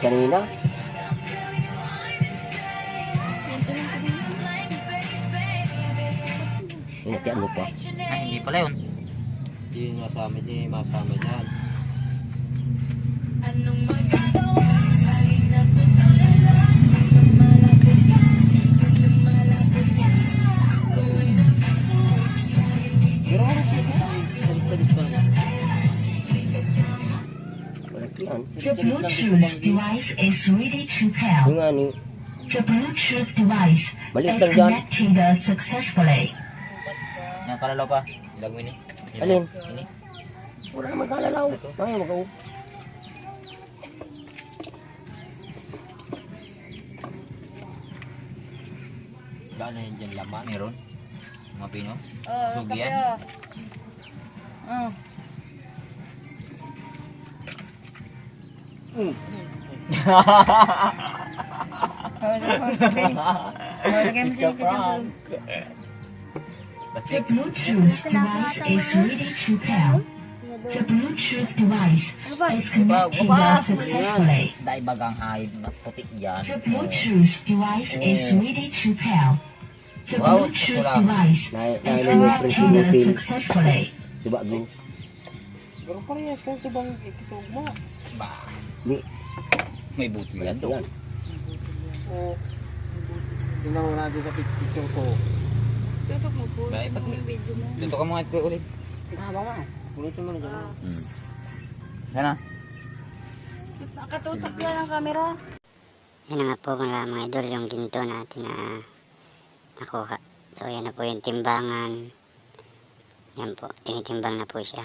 kanina. Inatian mo pa. Ay, hindi pala yun. Hindi masama dyan. Anong magagawa? Ay natutulala. May lumalapit ka. May lumalapit ka. Gusto'y nagpupush. Pero ano salit pa naman. Walang yan. The Bluetooth device is ready to pair. Yung nga ni, The Bluetooth device Maliit is lang dyan. connected successfully. Yung kalalaw pa. Ilag mo ini. Alin? Ini. Wala naman kalalaw. Ay, magaw. Daan na yun dyan laman. Meron. Mga pino. Oh, Sugi kape yan. oh. Oh. Oh, kape. Oh, lagay mo dyan dyan. The Bluetooth device is ready to pair. The Bluetooth device is connected successfully. Dahil bagang hayop na puti yan. The Bluetooth device is ready to pair. The Wow, Bluetooth wala. device Nailan is mo yung presyo ng connected team. successfully. Subago. Pero parehas ka sa bang ikisog mo. Bah, Ni, may buto yan to. yan. O, tingnan mo natin sa picture ko. Tutok mo po. Dahil pag Yung video mo. dito ka mga ito ulit. Pulutin mo na dyan. Sana. Nakatutok yan ang camera. Yan na nga po mga idol, yung ginto natin na nakuha. So yan na po yung timbangan. Yan po, tinitimbang na po siya.